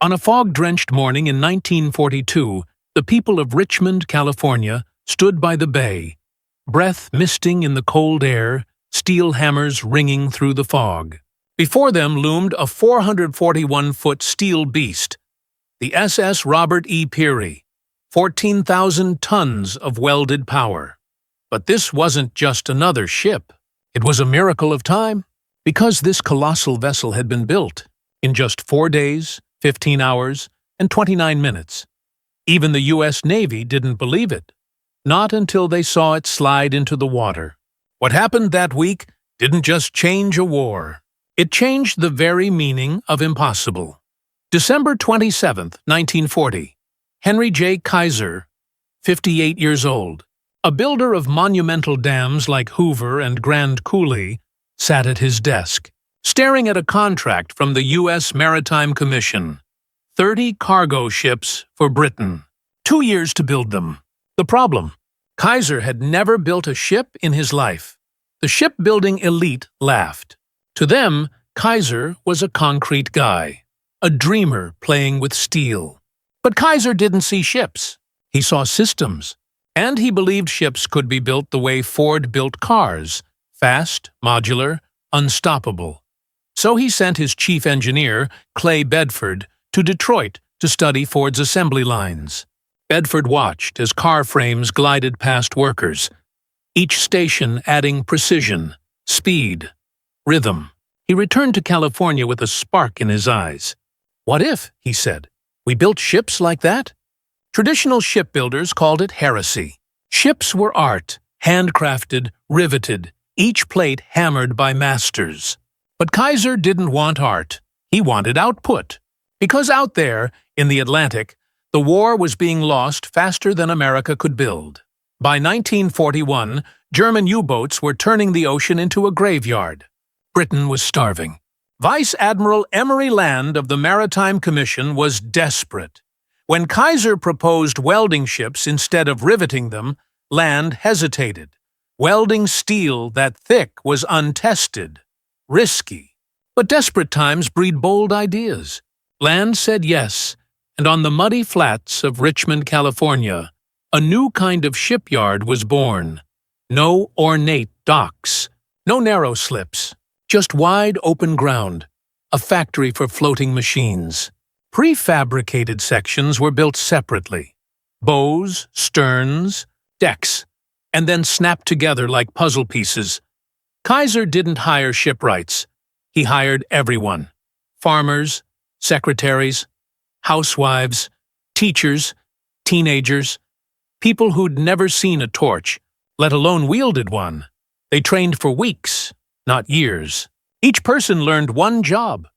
On a fog-drenched morning in 1942, the people of Richmond, California, stood by the bay, breath misting in the cold air, steel hammers ringing through the fog. Before them loomed a 441-foot steel beast, the SS Robert E. Peary, 14,000 tons of welded power. But this wasn't just another ship. It was a miracle of time, because this colossal vessel had been built in just 4 days, 15 hours, and 29 minutes. Even the U.S. Navy didn't believe it. Not until they saw it slide into the water. What happened that week didn't just change a war. It changed the very meaning of impossible. December 27, 1940. Henry J. Kaiser, 58 years old, a builder of monumental dams like Hoover and Grand Coulee, sat at his desk, staring at a contract from the U.S. Maritime Commission. 30 cargo ships for Britain. 2 years to build them. The problem: Kaiser had never built a ship in his life. The shipbuilding elite laughed. To them, Kaiser was a concrete guy, a dreamer playing with steel. But Kaiser didn't see ships. He saw systems. And he believed ships could be built the way Ford built cars: fast, modular, unstoppable. So he sent his chief engineer, Clay Bedford, to Detroit to study Ford's assembly lines. Bedford watched as car frames glided past workers, each station adding precision, speed, rhythm. He returned to California with a spark in his eyes. "What if," he said, "we built ships like that?" Traditional shipbuilders called it heresy. Ships were art, handcrafted, riveted, each plate hammered by masters. But Kaiser didn't want art. He wanted output. Because out there, in the Atlantic, the war was being lost faster than America could build. By 1941, German U-boats were turning the ocean into a graveyard. Britain was starving. Vice Admiral Emery Land of the Maritime Commission was desperate. When Kaiser proposed welding ships instead of riveting them, Land hesitated. Welding steel that thick was untested, risky. But desperate times breed bold ideas. Land said yes, and on the muddy flats of Richmond, California, a new kind of shipyard was born. No ornate docks, no narrow slips, just wide open ground, a factory for floating machines. Prefabricated sections were built separately: bows, sterns, decks, and then snapped together like puzzle pieces. Kaiser didn't hire shipwrights. He hired everyone: farmers, secretaries, housewives, teachers, teenagers, people who'd never seen a torch, let alone wielded one. They trained for weeks, not years. Each person learned one job: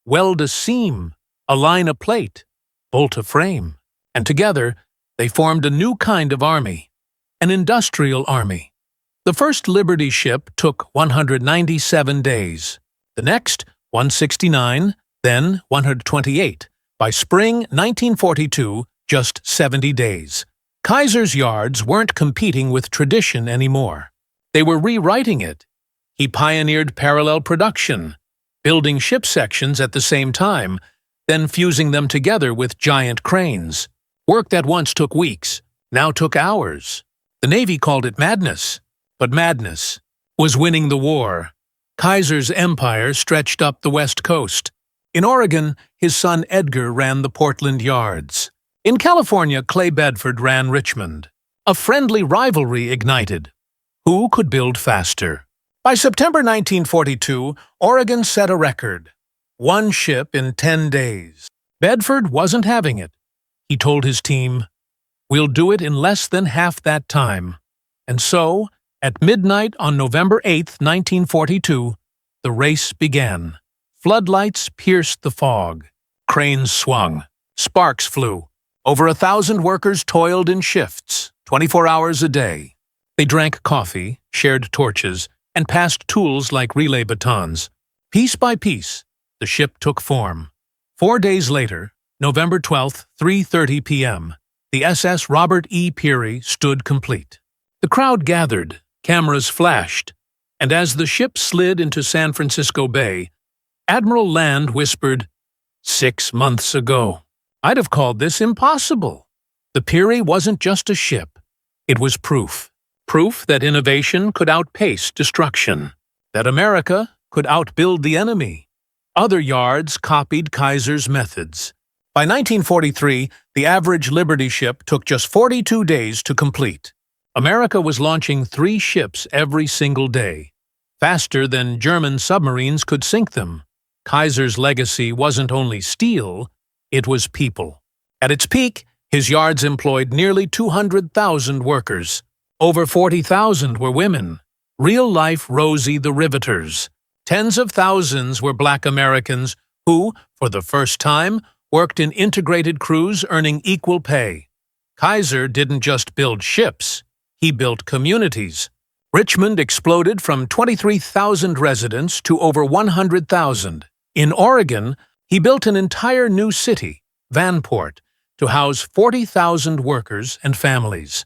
weld a seam, align a plate, bolt a frame. And together, they formed a new kind of army, an industrial army. The first Liberty ship took 197 days. The next, 169, then 128. By spring 1942, just 70 days. Kaiser's yards weren't competing with tradition anymore. They were rewriting it. He pioneered parallel production, building ship sections at the same time, then fusing them together with giant cranes. Work that once took weeks now took hours. The Navy called it madness, but madness was winning the war. Kaiser's empire stretched up the West Coast. In Oregon, his son Edgar ran the Portland yards. In California, Clay Bedford ran Richmond. A friendly rivalry ignited. Who could build faster? By September 1942, Oregon set a record: 1 ship in 10 days. Bedford wasn't having it. He told his team, "We'll do it in less than half that time." And so, at midnight on November 8, 1942, the race began. Floodlights pierced the fog. Cranes swung. Sparks flew. Over 1,000 workers toiled in shifts, 24 hours a day. They drank coffee, shared torches, and passed tools like relay batons. Piece by piece, the ship took form. 4 days later, November 12, 3:30 p.m., the SS Robert E. Peary stood complete. The crowd gathered, cameras flashed, and as the ship slid into San Francisco Bay, Admiral Land whispered, 6 months ago. I'd have called this impossible. The Peary wasn't just a ship. It was proof. Proof that innovation could outpace destruction. That America could outbuild the enemy. Other yards copied Kaiser's methods. By 1943, the average Liberty ship took just 42 days to complete. America was launching 3 ships every single day, faster than German submarines could sink them. Kaiser's legacy wasn't only steel, it was people. At its peak, his yards employed nearly 200,000 workers. Over 40,000 were women. Real-life Rosie the Riveters. Tens of thousands were Black Americans who, for the first time, worked in integrated crews earning equal pay. Kaiser didn't just build ships, he built communities. Richmond exploded from 23,000 residents to over 100,000. In Oregon, he built an entire new city, Vanport, to house 40,000 workers and families.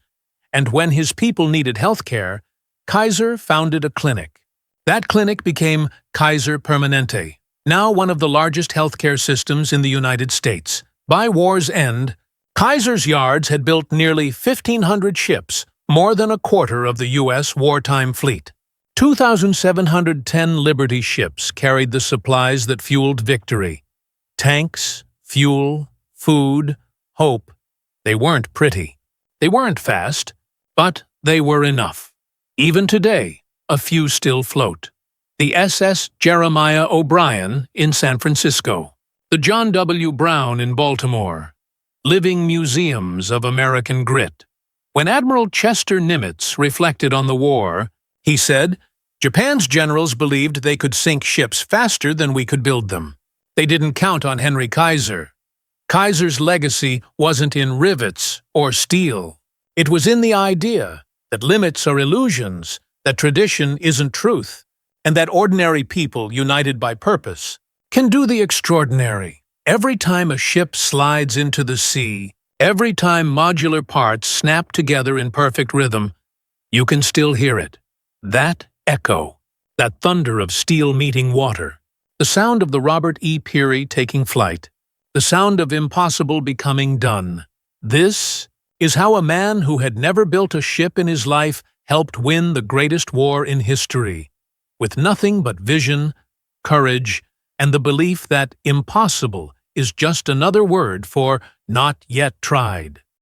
And when his people needed health care, Kaiser founded a clinic. That clinic became Kaiser Permanente, now one of the largest healthcare systems in the United States. By war's end, Kaiser's yards had built nearly 1,500 ships, more than a quarter of the U.S. wartime fleet. 2,710 Liberty ships carried the supplies that fueled victory. Tanks, fuel, food, hope. They weren't pretty. They weren't fast, but they were enough. Even today, a few still float. The SS Jeremiah O'Brien in San Francisco, the John W. Brown in Baltimore, living museums of American grit. When Admiral Chester Nimitz reflected on the war, he said, "Japan's generals believed they could sink ships faster than we could build them. They didn't count on Henry Kaiser. Kaiser's legacy wasn't in rivets or steel. It was in the idea that limits are illusions, that tradition isn't truth, and that ordinary people, united by purpose, can do the extraordinary. Every time a ship slides into the sea, every time modular parts snap together in perfect rhythm, you can still hear it. That echo, that thunder of steel meeting water, the sound of the Robert E. Peary taking flight, the sound of impossible becoming done. This is how a man who had never built a ship in his life helped win the greatest war in history, with nothing but vision, courage, and the belief that impossible is just another word for not yet tried.